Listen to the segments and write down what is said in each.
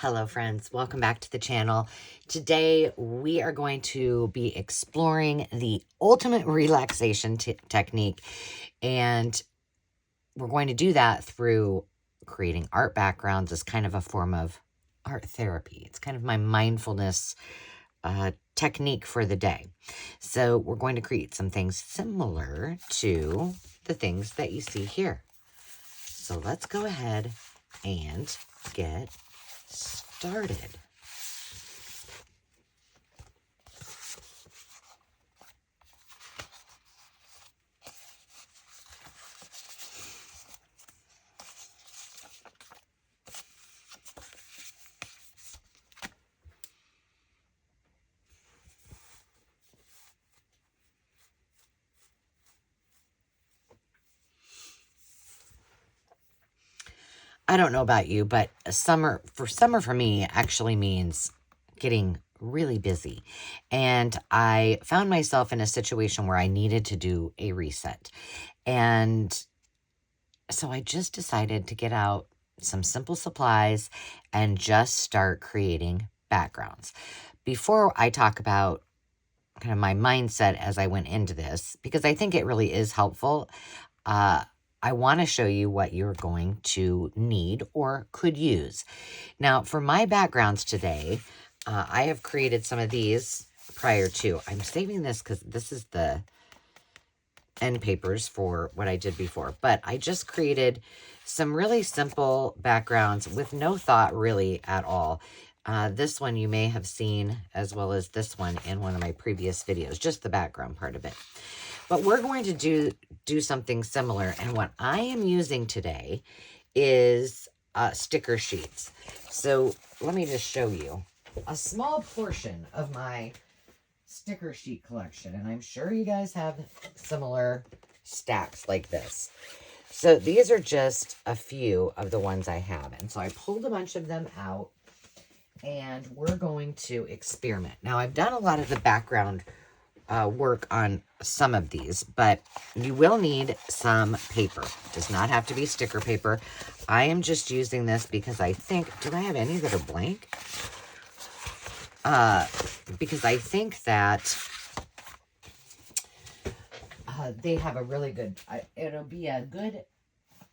Hello friends, welcome back to the channel. Today we are going to be exploring the ultimate relaxation technique, and we're going to do that through creating art backgrounds as kind of a form of art therapy. It's kind of my mindfulness technique for the day. So we're going to create some things similar to the things that you see here. So let's go ahead and get started. I don't know about you, but summer for me actually means getting really busy. And I found myself in a situation where I needed to do a reset. And so I just decided to get out some simple supplies and just start creating backgrounds. Before I talk about kind of my mindset as I went into this, because I think it really is helpful, I want to show you what you're going to need or could use. Now, for my backgrounds today, I have created some of these prior to. I'm saving this because this is the end papers for what I did before. But I just created some really simple backgrounds with no thought really at all. This one you may have seen, as well as this one in one of my previous videos, just the background part of it. But we're going to do something similar, and what I am using today is sticker sheets. So let me just show you a small portion of my sticker sheet collection, and I'm sure you guys have similar stacks like this. So these are just a few of the ones I have, and so I pulled a bunch of them out, and we're going to experiment. Now, I've done a lot of the background work on some of these, but you will need some paper. It does not have to be sticker paper. I am just using this because I think, do I have any that are blank? Because I think that they have a really good, it'll be a good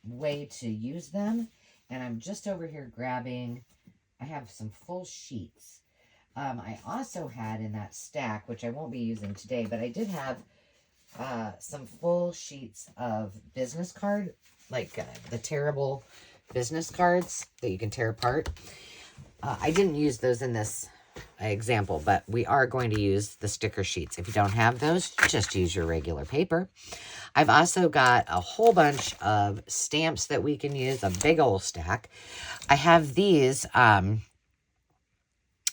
way to use them. And I'm just over here grabbing, I have some full sheets. I also had in that stack, which I won't be using today, but I did have some full sheets of business card, like the tearable business cards that you can tear apart. I didn't use those in this example, but we are going to use the sticker sheets. If you don't have those, just use your regular paper. I've also got a whole bunch of stamps that we can use, a big old stack. I have these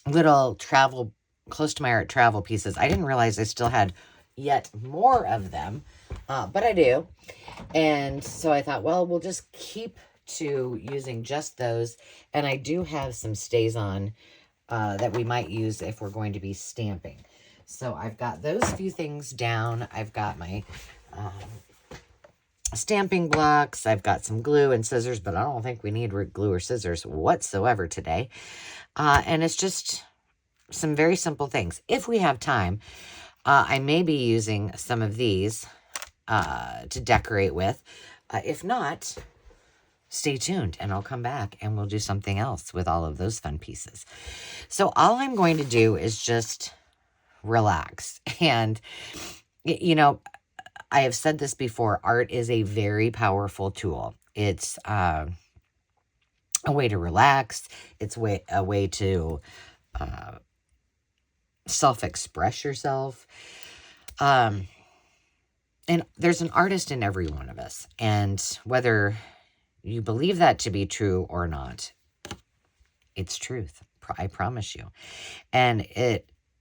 little travel, close to my art travel pieces. I didn't realize I still had yet more of them, but I do. And so I thought, well, we'll just keep to using just those. And I do have some StazOn that we might use if we're going to be stamping. So I've got those few things down. I've got my stamping blocks. I've got some glue and scissors, but I don't think we need glue or scissors whatsoever today. And it's just some very simple things. If we have time, I may be using some of these to decorate with. If not, stay tuned and I'll come back and we'll do something else with all of those fun pieces. So all I'm going to do is just relax. And, you know, I have said this before, art is a very powerful tool. It's a way to relax. It's a way to self-express yourself. And there's an artist in every one of us. And whether you believe that to be true or not, it's truth. I promise you. And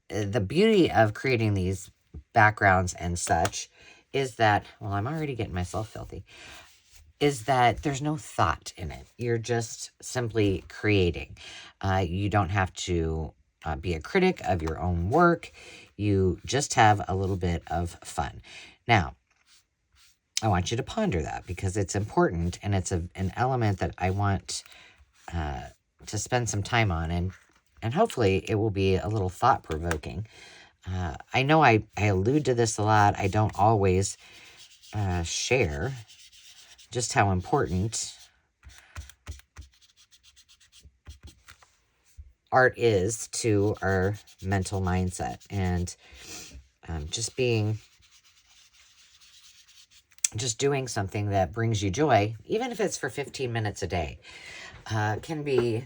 the beauty of creating these backgrounds and such is that, well, I'm already getting myself filthy, is that there's no thought in it. You're just simply creating. You don't have to be a critic of your own work. You just have a little bit of fun. Now, I want you to ponder that because it's important, and it's an element that I want spend some time on, and hopefully it will be a little thought-provoking. I know I allude to this a lot. I don't always share just how important art is to our mental mindset, and just doing something that brings you joy, even if it's for 15 minutes a day, can be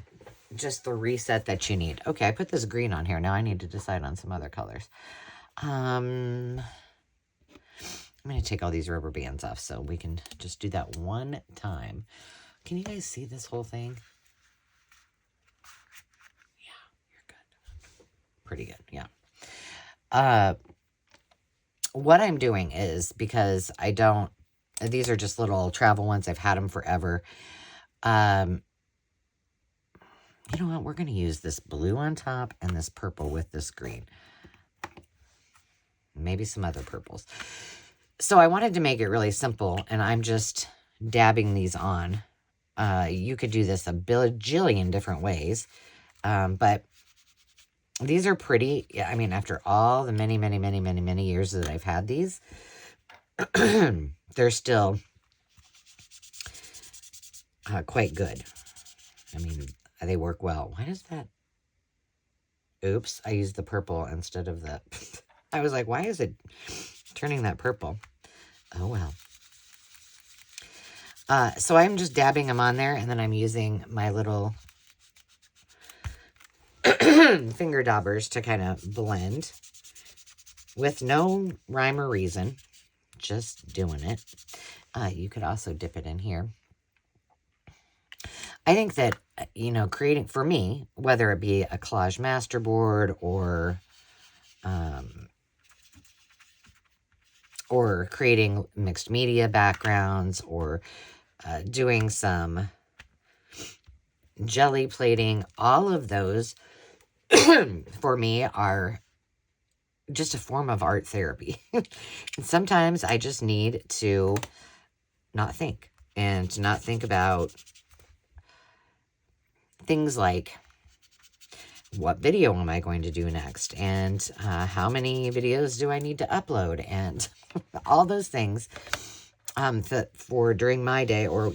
just the reset that you need. Okay, I put this green on here. Now I need to decide on some other colors. I'm going to take all these rubber bands off so we can just do that one time. Can you guys see this whole thing? Yeah, you're good. Pretty good, yeah. What I'm doing is, because these are just little travel ones. I've had them forever. You know what? We're going to use this blue on top and this purple with this green. Maybe some other purples. So I wanted to make it really simple, and I'm just dabbing these on. You could do this a bajillion different ways, but these are pretty. I mean, after all the many, many, many, many, many years that I've had these, they're still quite good. I mean, they work well. Why does that? Oops, I used the purple instead of the... I was like, why is it turning that purple? Oh, well. So I'm just dabbing them on there, and then I'm using my little finger daubers to kind of blend with no rhyme or reason, just doing it. You could also dip it in here. I think that, creating, for me, whether it be a collage masterboard or creating mixed media backgrounds, or doing some jelly plating, all of those for me are just a form of art therapy. And sometimes I just need to not think, and to not think about things like, what video am I going to do next? And how many videos do I need to upload? And all those things for during my day, or,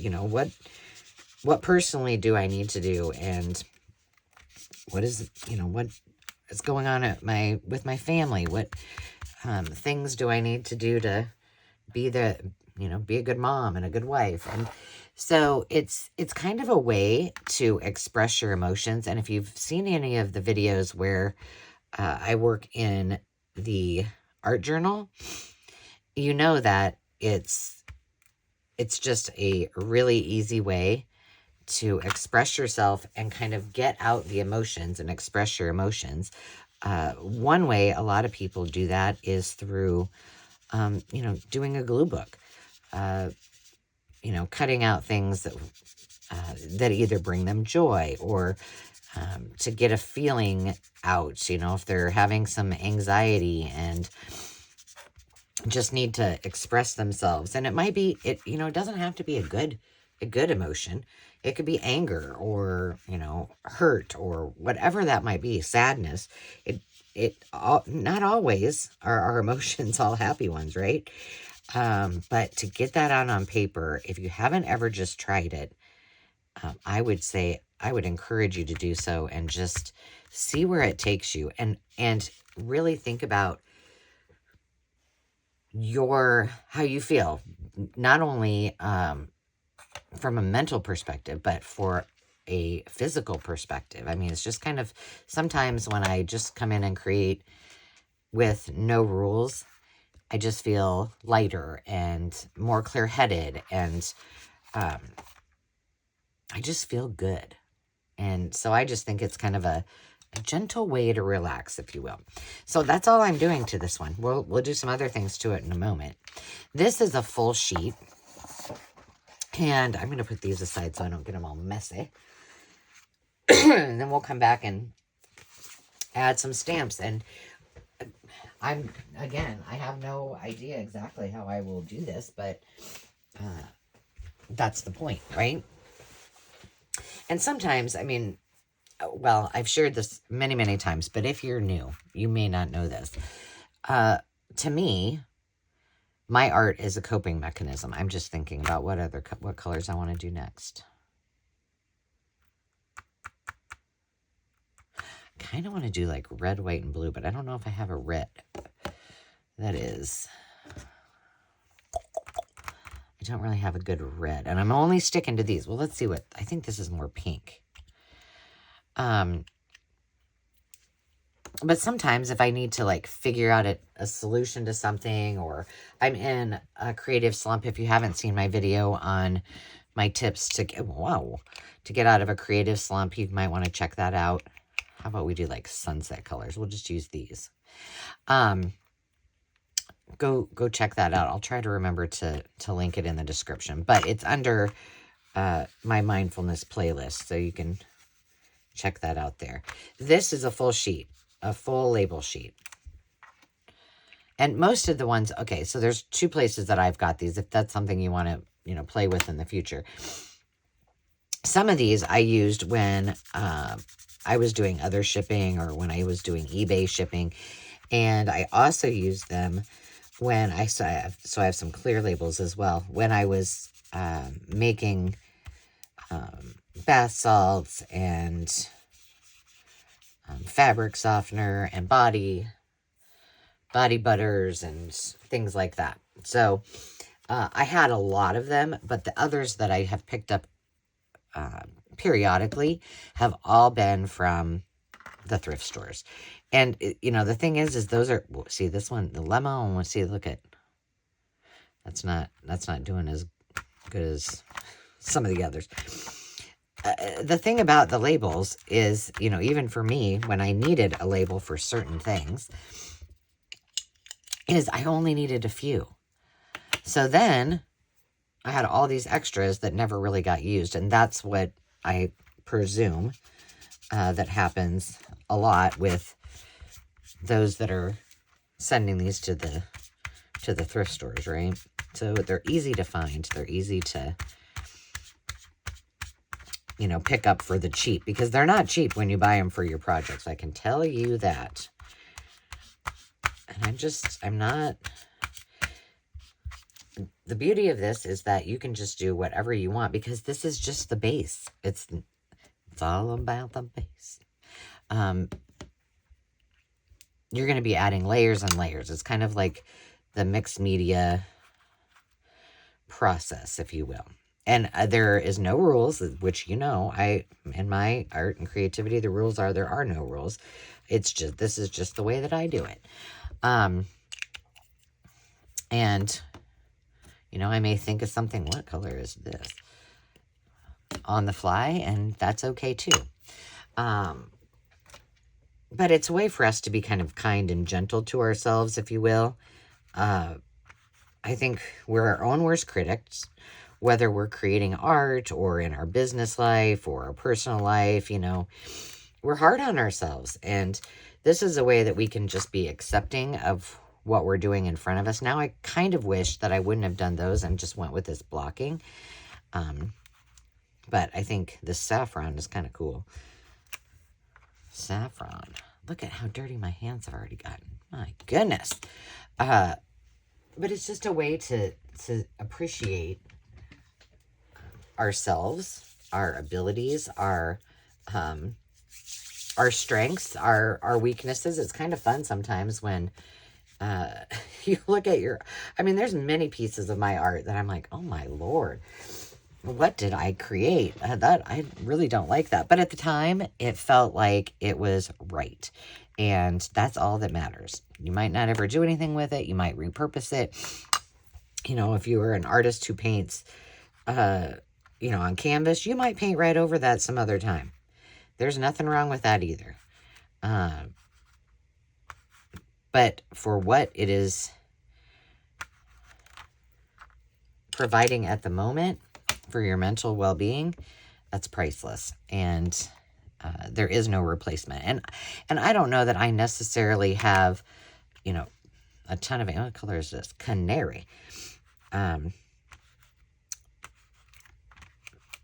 what personally do I need to do? And what is going on with my family? What things do I need to do to be be a good mom and a good wife? And so it's kind of a way to express your emotions. And if you've seen any of the videos where I work in the art journal, you know that it's just a really easy way to express yourself and kind of get out the emotions and express your emotions. One way a lot of people do that is through, doing a glue book. Cutting out things that either bring them joy, or to get a feeling out, if they're having some anxiety and just need to express themselves. And it might be, it doesn't have to be a good emotion. It could be anger, or, hurt, or whatever that might be, sadness. Not always are our emotions all happy ones, right? But to get that out on paper, if you haven't ever just tried it, I would encourage you to do so, and just see where it takes you, and really think about how you feel, not only from a mental perspective, but for a physical perspective. I mean, it's just kind of, sometimes when I just come in and create with no rules, I just feel lighter and more clear-headed, and I just feel good. And so I just think it's kind of a gentle way to relax, if you will. So that's all I'm doing to this one. We'll do some other things to it in a moment. This is a full sheet, and I'm going to put these aside so I don't get them all messy. And then we'll come back and add some stamps. And I have no idea exactly how I will do this, but that's the point, right? And sometimes, I mean, well, I've shared this many, many times, but if you're new, you may not know this. To me, my art is a coping mechanism. I'm just thinking about what colors I want to do next. Kind of want to do like red, white, and blue, but I don't know if I have a red. That is, I don't really have a good red, and I'm only sticking to these. Well, let's see what, I think this is more pink. But sometimes if I need to like figure out a solution to something, or I'm in a creative slump, if you haven't seen my video on my tips to get out of a creative slump, you might want to check that out. How about we do like sunset colors? We'll just use these. Go check that out. I'll try to remember to link it in the description, but it's under my mindfulness playlist, so you can check that out there. This is a full sheet, a full label sheet. And most of the ones, okay, so there's 2 places that I've got these, if that's something you want to, play with in the future. Some of these I used when I was doing other shipping, or when I was doing eBay shipping. And I also used them when I have some clear labels as well. When I was making bath salts and fabric softener and body butters and things like that. So I had a lot of them, but the others that I have picked up periodically have all been from the thrift stores. And the thing is those are, see this one, the lemon, see, look at, that's not doing as good as some of the others. The thing about the labels is, even for me, when I needed a label for certain things, is I only needed a few. So then I had all these extras that never really got used. And that's what I presume that happens a lot with those that are sending these to the thrift stores, right? So they're easy to find. They're easy to pick up for the cheap, because they're not cheap when you buy them for your projects. I can tell you that. And I'm not, the beauty of this is that you can just do whatever you want, because this is just the base. It's all about the base. You're going to be adding layers and layers. It's kind of like the mixed media process, if you will. And there is no rules, which, in my art and creativity, the rules are, there are no rules. It's just, this is just the way that I do it. And, I may think of something, what color is this? On the fly, and that's okay too. But it's a way for us to be kind of kind and gentle to ourselves, if you will. I think we're our own worst critics, whether we're creating art or in our business life or our personal life. We're hard on ourselves. And this is a way that we can just be accepting of what we're doing in front of us. Now, I kind of wish that I wouldn't have done those and just went with this blocking. But I think this saffron is kind of cool. Saffron. Look at how dirty my hands have already gotten. My goodness. But it's just a way to appreciate ourselves, our abilities, our strengths, our weaknesses. It's kind of fun sometimes when you look at there's many pieces of my art that I'm like, oh my Lord, what did I create? That I really don't like that. But at the time, it felt like it was right. And that's all that matters. You might not ever do anything with it. You might repurpose it. If you were an artist who paints, on canvas, you might paint right over that some other time. There's nothing wrong with that either. But for what it is providing at the moment for your mental well-being, that's priceless. And there is no replacement. And I don't know that I necessarily have, a ton of, what color is this? Canary.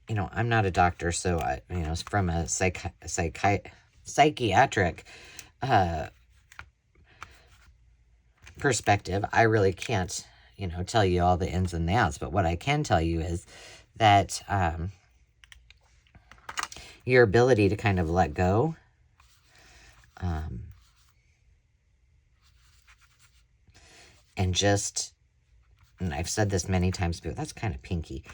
you know, I'm not a doctor, so I, you know, from a psychiatric perspective, I really can't, you know, tell you all the ins and the outs. But what I can tell you is that your ability to kind of let go, and just, and I've said this many times before, that's kind of pinky.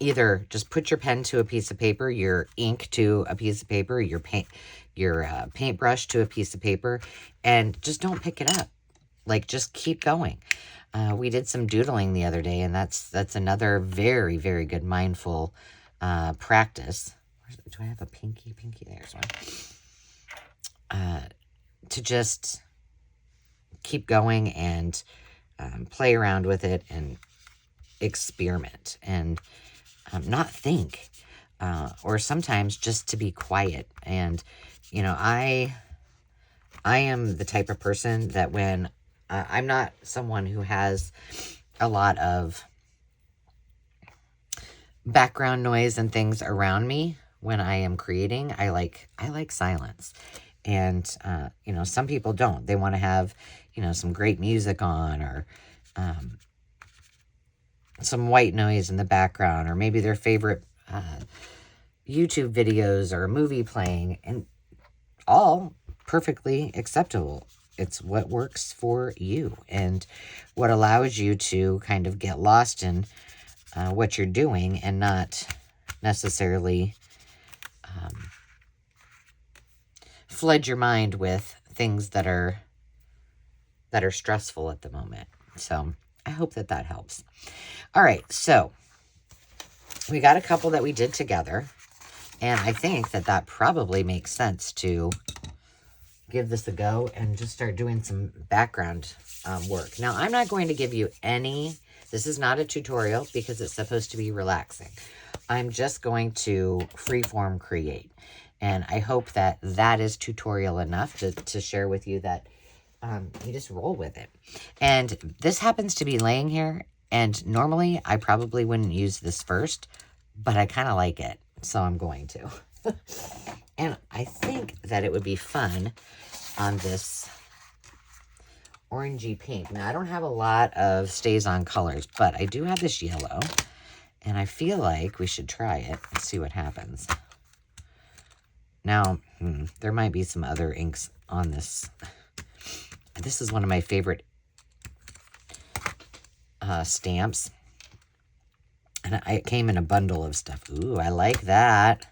Either just put your pen to a piece of paper, your ink to a piece of paper, your paintbrush to a piece of paper, and just don't pick it up. Like, just keep going. We did some doodling the other day, and that's another very, very good mindful practice. Do I have a pinky? There's one. To just keep going and play around with it and experiment and not think. Or sometimes just to be quiet. And, you know, I am the type of person that when I'm not someone who has a lot of background noise and things around me when I am creating. I like silence. And, you know, some people don't. They want to have, you know, some great music on, or some white noise in the background, or maybe their favorite YouTube videos or a movie playing, and all perfectly acceptable. It's what works for you and what allows you to kind of get lost in what you're doing and not necessarily flood your mind with things that are stressful at the moment. So I hope that helps. All right, so we got a couple that we did together, and I think that probably makes sense to give this a go and just start doing some background work. Now, I'm not going to give you this is not a tutorial because it's supposed to be relaxing. I'm just going to freeform create. And I hope that is tutorial enough to share with you that you just roll with it. And this happens to be laying here, and normally I probably wouldn't use this first, but I kind of like it, so I'm going to. And I think that it would be fun on this orangey pink. Now, I don't have a lot of stays on colors, but I do have this yellow, and I feel like we should try it and see what happens. Now, there might be some other inks on this. This is one of my favorite stamps. And it came in a bundle of stuff. Ooh, I like that.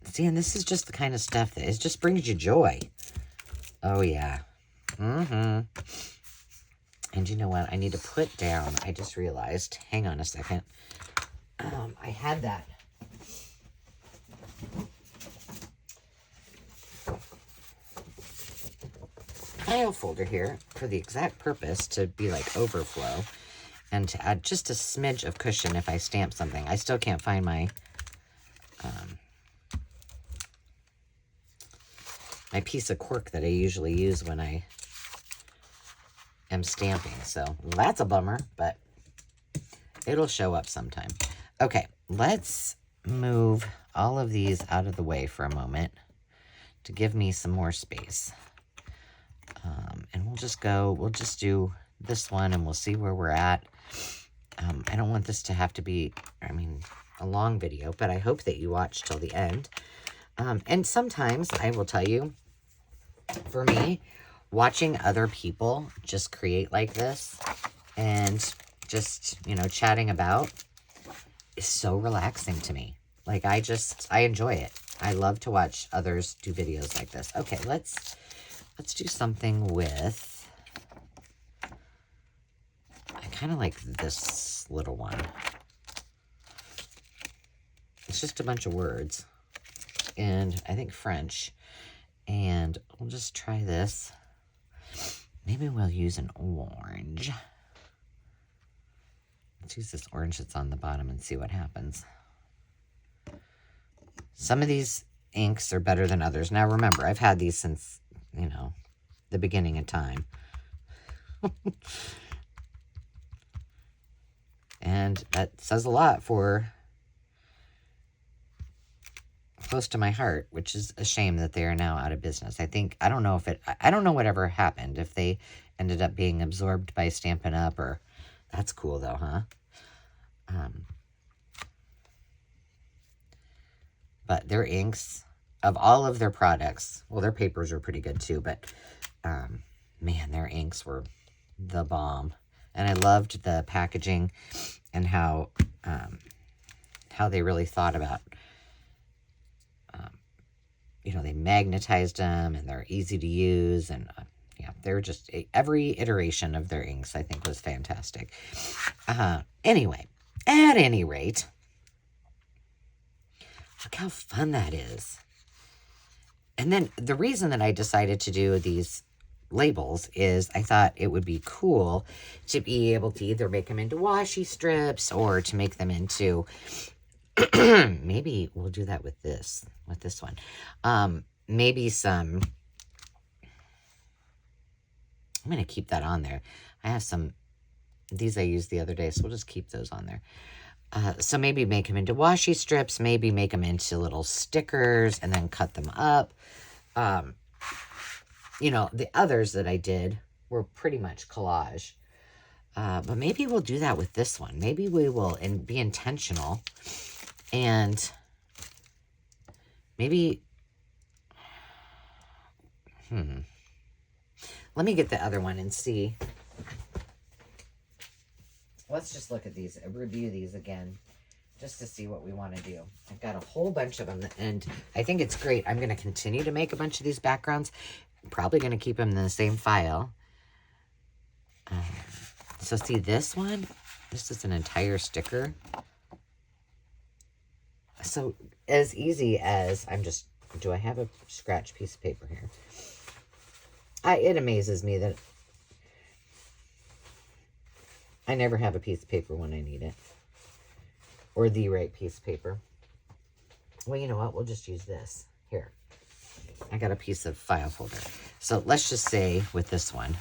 See, and this is just the kind of stuff that it just brings you joy. Oh, yeah. And you know what? I need to put down, I just realized, hang on a second. I had that file folder here for the exact purpose to be like overflow and to add just a smidge of cushion if I stamp something. I still can't find my my piece of cork that I usually use when I am stamping. So that's a bummer, but it'll show up sometime. Okay, let's move all of these out of the way for a moment to give me some more space. And we'll just do this one and we'll see where we're at. I don't want this to have to be, a long video, but I hope that you watch till the end. And sometimes I will tell you, for me, watching other people just create like this and just, chatting about is so relaxing to me. Like, I enjoy it. I love to watch others do videos like this. Okay, let's do something with, I kind of like this little one. It's just a bunch of words, and I think French, and we'll just try this. Maybe we'll use an orange. Let's use this orange that's on the bottom and see what happens. Some of these inks are better than others. Now, remember, I've had these since, the beginning of time. And that says a lot for close to my heart, which is a shame that they are now out of business. I don't know whatever happened, if they ended up being absorbed by Stampin' Up, or that's cool though, huh? But their inks, of all of their products, well, their papers are pretty good too, but man, their inks were the bomb. And I loved the packaging and how they really thought about, they magnetized them, and they're easy to use, and yeah, they're just, every iteration of their inks I think was fantastic. Anyway, at any rate, look how fun that is. And then the reason that I decided to do these labels is I thought it would be cool to be able to either make them into washi strips, or to make them into maybe we'll do that with this one. Maybe some, I'm going to keep that on there. I have some, these I used the other day, so we'll just keep those on there. So maybe make them into washi strips, maybe make them into little stickers and then cut them up. The others that I did were pretty much collage. But maybe we'll do that with this one. Maybe we will be intentional, and maybe, let me get the other one and see. Let's just look at these, review these again, just to see what we want to do. I've got a whole bunch of them, and I think it's great. I'm going to continue to make a bunch of these backgrounds. I'm probably going to keep them in the same file. So see this one? This is an entire sticker. So as easy as, do I have a scratch piece of paper here? It amazes me that I never have a piece of paper when I need it. Or the right piece of paper. Well, you know what? We'll just use this. Here. I got a piece of file folder. So let's just say with this one,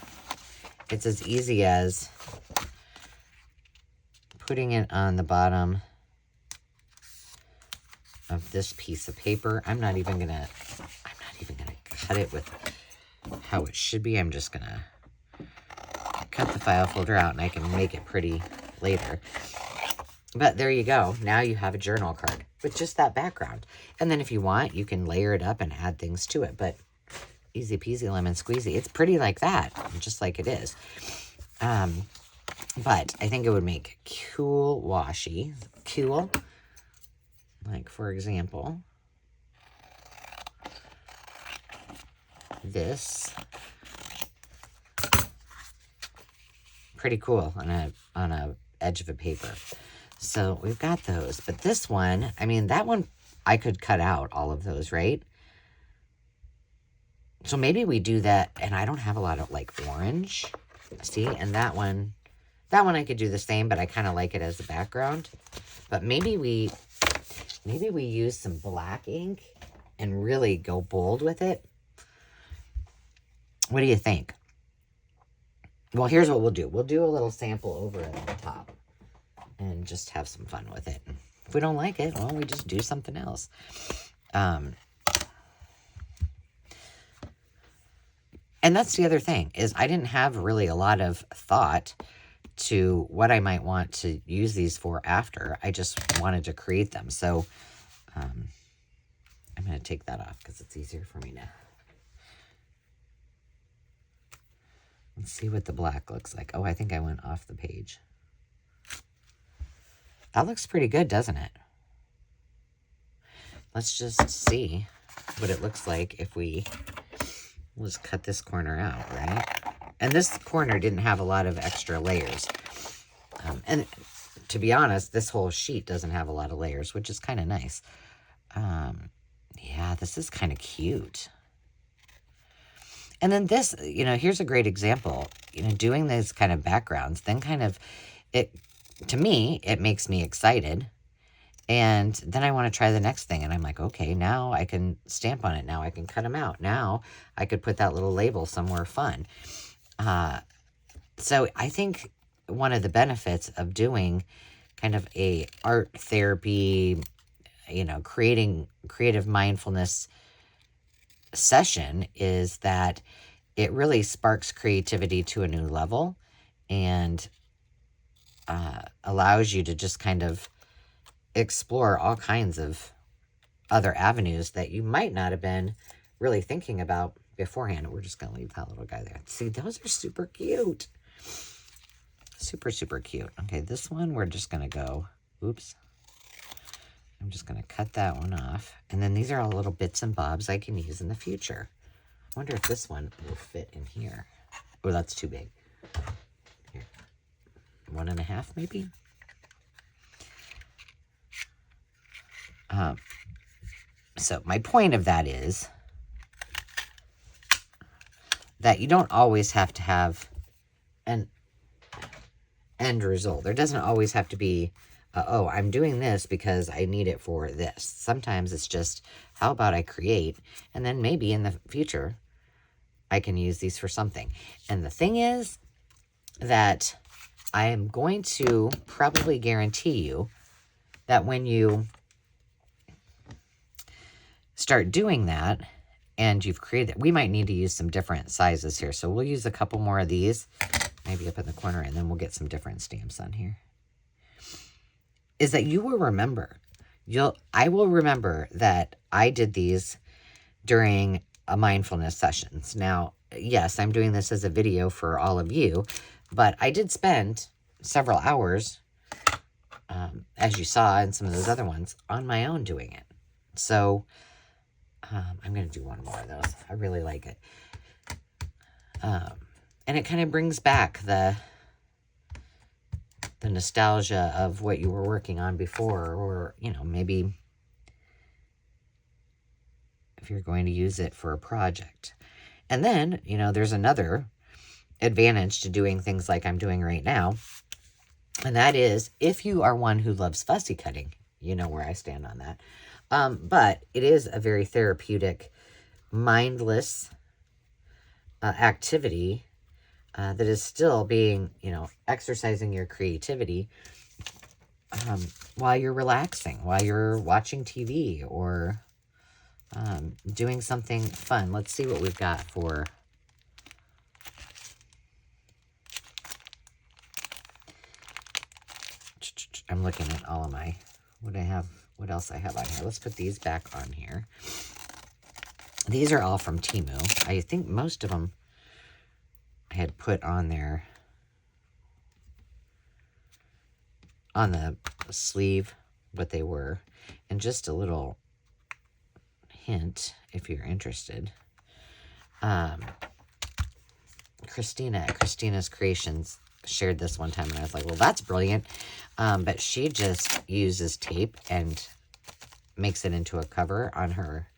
it's as easy as putting it on the bottom of this piece of paper. I'm not even gonna cut it with how it should be. I'm just gonna cut the file folder out, and I can make it pretty later. But there you go. Now you have a journal card with just that background. And then if you want, you can layer it up and add things to it. But easy peasy lemon squeezy. It's pretty like that, just like it is. But I think it would make cool washi. Cool. Like, for example, this. Pretty cool on a edge of a paper. So we've got those. But this one, I mean, that one, I could cut out all of those, right? So maybe we do that. And I don't have a lot of, like, orange. See? And that one I could do the same, but I kind of like it as a background. But maybe we use some black ink and really go bold with it. What do you think? Well, here's what we'll do. We'll do a little sample over at the top and just have some fun with it. If we don't like it, well, we just do something else. And that's the other thing, is I didn't have really a lot of thought to what I might want to use these for after. I just wanted to create them. So I'm going to take that off because it's easier for me now. Let's see what the black looks like. Oh, I think I went off the page. That looks pretty good, doesn't it? Let's just see what it looks like if we'll just cut this corner out, right? And this corner didn't have a lot of extra layers. And to be honest, this whole sheet doesn't have a lot of layers, which is kind of nice. Yeah, this is kind of cute. And then this, here's a great example. Doing these kind of backgrounds, then to me, it makes me excited. And then I want to try the next thing. And I'm like, okay, now I can stamp on it. Now I can cut them out. Now I could put that little label somewhere fun. So I think one of the benefits of doing kind of a art therapy, you know, creative mindfulness session is that it really sparks creativity to a new level and allows you to just kind of explore all kinds of other avenues that you might not have been really thinking about beforehand. We're just going to leave that little guy there. See, those are super cute. Super, super cute. Okay, this one we're just going to go, oops. I'm just going to cut that one off. And then these are all little bits and bobs I can use in the future. I wonder if this one will fit in here. Oh, that's too big. Here. 1.5 maybe? So my point of that is that you don't always have to have an end result. There doesn't always have to be, oh, I'm doing this because I need it for this. Sometimes it's just, how about I create, and then maybe in the future, I can use these for something. And the thing is that I am going to probably guarantee you that when you start doing that and you've created it, we might need to use some different sizes here. So we'll use a couple more of these, maybe up in the corner, and then we'll get some different stamps on here. Is that you will remember. I will remember that I did these during a mindfulness sessions. Now, yes, I'm doing this as a video for all of you, but I did spend several hours, as you saw in some of those other ones, on my own doing it. So I'm going to do one more of those. I really like it. And it kind of brings back the nostalgia of what you were working on before, or, you know, maybe if you're going to use it for a project. And then, you know, there's another advantage to doing things like I'm doing right now. And that is, if you are one who loves fussy cutting, you know where I stand on that. But it is a very therapeutic, mindless activity that is still being, you know, exercising your creativity while you're relaxing, while you're watching TV or doing something fun. Let's see what we've got for... I'm looking at all of my... what else I have on here. Let's put these back on here. These are all from Temu. I think most of them I had put on there on the sleeve what they were. And just a little hint, if you're interested. Christina's Creations shared this one time, and I was like, well, that's brilliant. But she just uses tape and makes it into a cover on her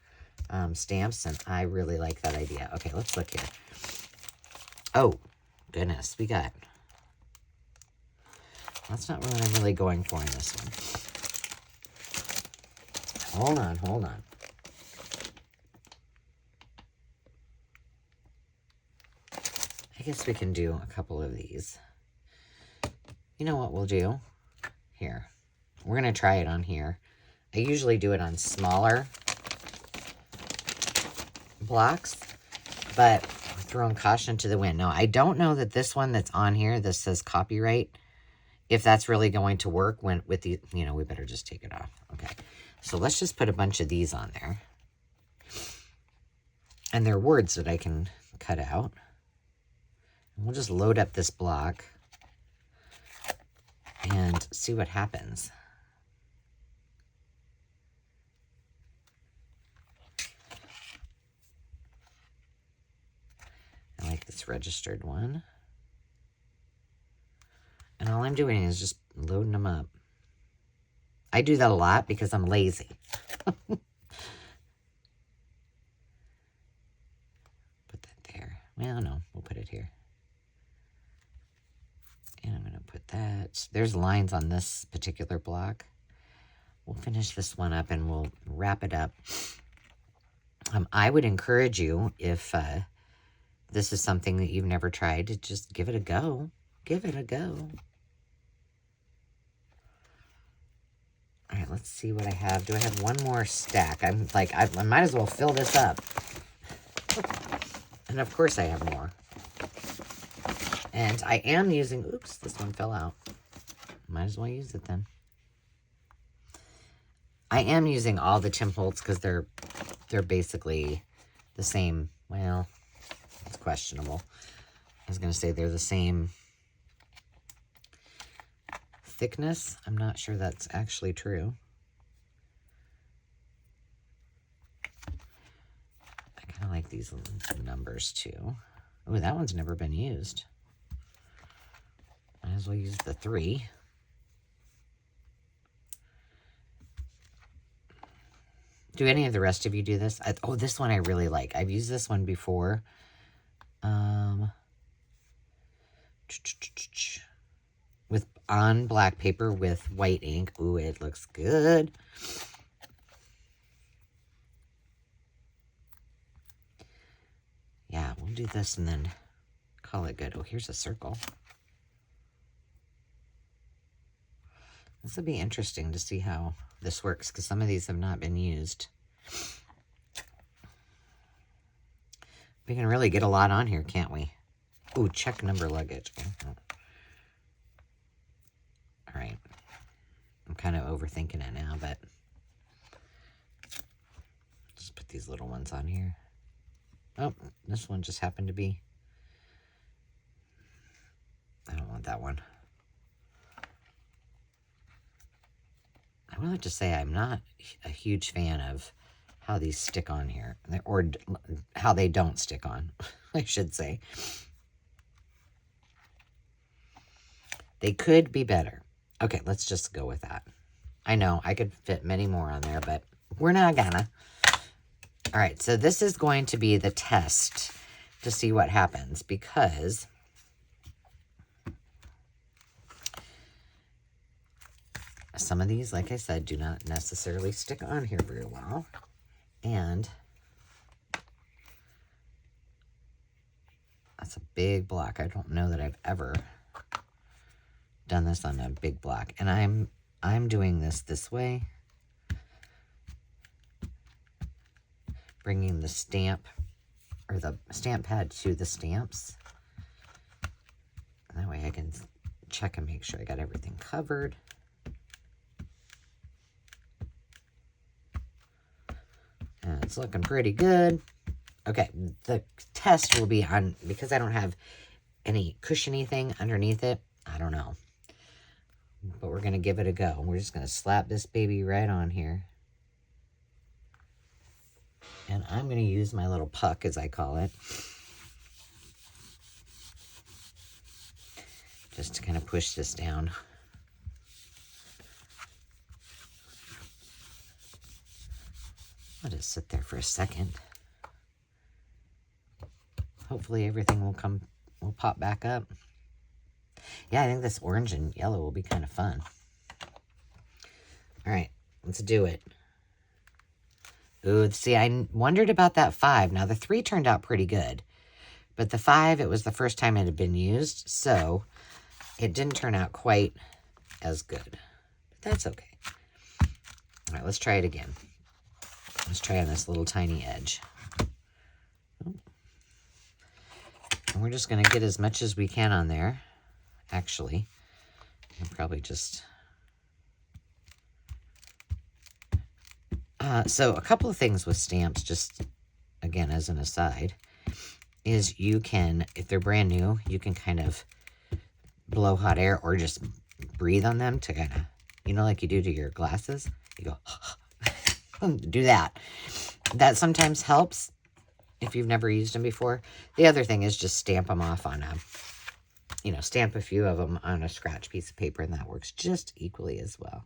stamps, and I really like that idea. Okay, let's look here. Oh, goodness, we got... That's not what I'm really going for in this one. Hold on. I guess we can do a couple of these. You know what we'll do? Here. We're going to try it on here. I usually do it on smaller blocks, but throwing caution to the wind. No, I don't know that this one that's on here, this says copyright, if that's really going to work when with the, you know, we better just take it off. Okay. So let's just put a bunch of these on there. And they're words that I can cut out. And we'll just load up this block and see what happens. I like this registered one. And all I'm doing is just loading them up. I do that a lot because I'm lazy. Put that there. Well, no, we'll put it here. And I'm going to put that. There's lines on this particular block. We'll finish this one up and we'll wrap it up. I would encourage you, if this is something that you've never tried, to just give it a go. Give it a go. All right, let's see what I have. Do I have one more stack? I'm like, I might as well fill this up. And of course I have more. And I am using, oops, this one fell out. Might as well use it then. I am using all the Tim Holtz because they're basically the same. Well, it's questionable. I was going to say they're the same thickness. I'm not sure that's actually true. I kind of like these numbers too. Oh, that one's never been used. Might as well use the 3. Do any of the rest of you do this? Oh, this one I really like. I've used this one before. With on black paper with white ink. Ooh, it looks good. Yeah, we'll do this and then call it good. Oh, here's a circle. This will be interesting to see how this works because some of these have not been used. We can really get a lot on here, can't we? Ooh, check number luggage. All right. I'm kind of overthinking it now, but just put these little ones on here. Oh, this one just happened to be. I don't want that one. I would like to say I'm not a huge fan of how these stick on here, or how they don't stick on, I should say. They could be better. Okay, let's just go with that. I know I could fit many more on there, but we're not gonna. All right, so this is going to be the test to see what happens because some of these, like I said, do not necessarily stick on here very well. And that's a big block. I don't know that I've ever done this on a big block. And I'm doing this way. Bringing the stamp or the stamp pad to the stamps. That way I can check and make sure I got everything covered. And it's looking pretty good. Okay, the test will be on, because I don't have any cushiony thing underneath it, I don't know. But we're going to give it a go. We're just going to slap this baby right on here. And I'm going to use my little puck, as I call it, just to kind of push this down. I'll just sit there for a second. Hopefully everything will pop back up. Yeah, I think this orange and yellow will be kind of fun. All right, let's do it. Ooh, see, I wondered about that 5. Now, the 3 turned out pretty good. But the 5, it was the first time it had been used, so it didn't turn out quite as good. But that's okay. All right, let's try it again. Let's try on this little tiny edge. And we're just going to get as much as we can on there. Actually, I'll probably just... so a couple of things with stamps, just again as an aside, is you can, if they're brand new, you can kind of blow hot air or just breathe on them to kind of, you know, like you do to your glasses. You go, do that. That sometimes helps if you've never used them before. The other thing is just stamp them off on a, you know, stamp a few of them on a scratch piece of paper, and that works just equally as well.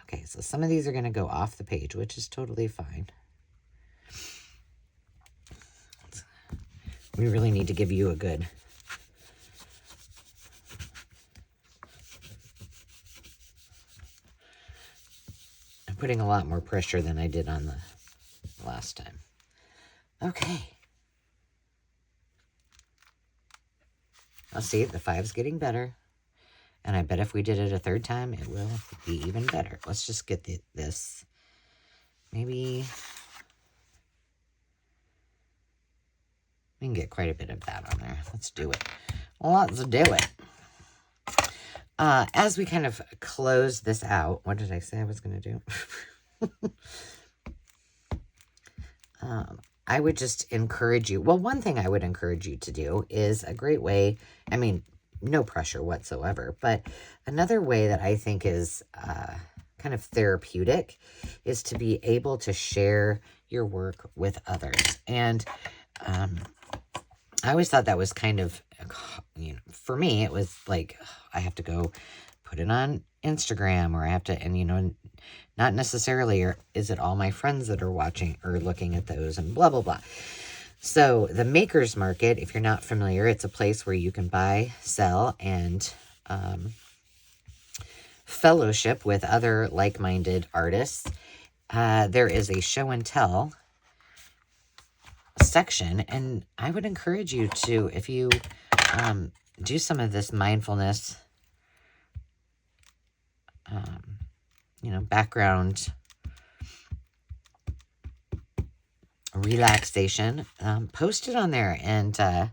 Okay, so some of these are going to go off the page, which is totally fine. We really need to give you a good... I'm putting a lot more pressure than I did on the last time. Okay. I'll see, the 5's getting better. And I bet if we did it a third time, it will be even better. Let's just get this. Maybe we can get quite a bit of that on there. Let's do it. Let's do it. As we kind of close this out, what did I say I was going to do? I would just encourage you. Well, one thing I would encourage you to do is a great way. I mean, no pressure whatsoever. But another way that I think is kind of therapeutic is to be able to share your work with others. And I always thought that was kind of, for me, it was like, I have to go put it on Instagram, or I have to, and, not necessarily, or is it all my friends that are watching or looking at those, and blah, blah, blah. So the Maker's Market, if you're not familiar, it's a place where you can buy, sell, and fellowship with other like-minded artists. There is a show and tell section, and I would encourage you to, if you do some of this mindfulness, background relaxation, post it on there, and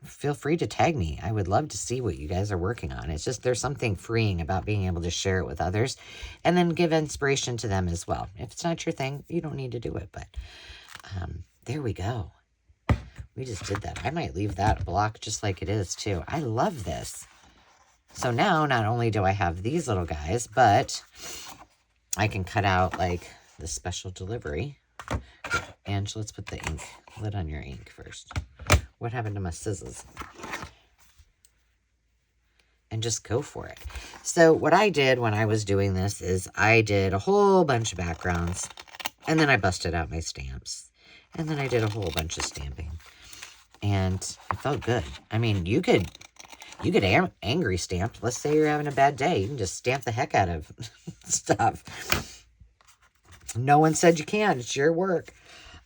feel free to tag me. I would love to see what you guys are working on. It's just, there's something freeing about being able to share it with others and then give inspiration to them as well. If it's not your thing, you don't need to do it, but there we go. We just did that. I might leave that block just like it is too. I love this. So now, not only do I have these little guys, but I can cut out like the special delivery. Ange, let's put the ink lid on your ink first. What happened to my scissors? And just go for it. So what I did when I was doing this is I did a whole bunch of backgrounds, and then I busted out my stamps, and then I did a whole bunch of stamping, and it felt good. I mean, you could angry stamp. Let's say you're having a bad day. You can just stamp the heck out of stuff. No one said you can't. It's your work.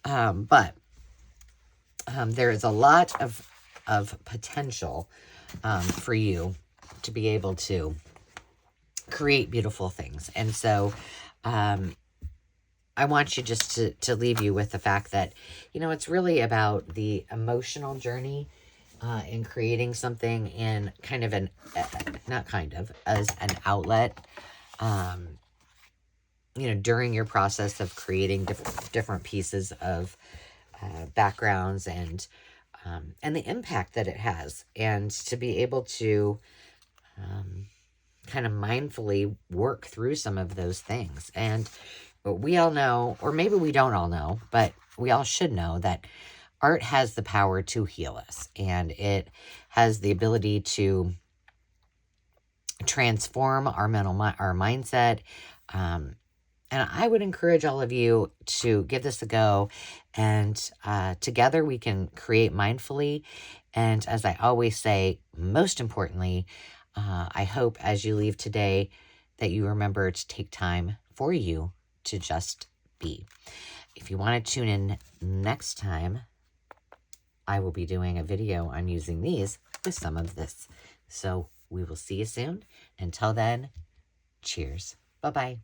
But there is a lot of potential for you to be able to create beautiful things. And so I want you just to leave you with the fact that, it's really about the emotional journey in creating something in kind of as an outlet, during your process of creating different pieces of backgrounds and the impact that it has, and to be able to kind of mindfully work through some of those things. And we all know, or maybe we don't all know, but we all should know that art has the power to heal us, and it has the ability to transform our mindset. And I would encourage all of you to give this a go, and together we can create mindfully. And as I always say, most importantly, I hope as you leave today that you remember to take time for you to just be. If you want to tune in next time, I will be doing a video on using these with some of this. So we will see you soon. Until then, cheers. Bye-bye.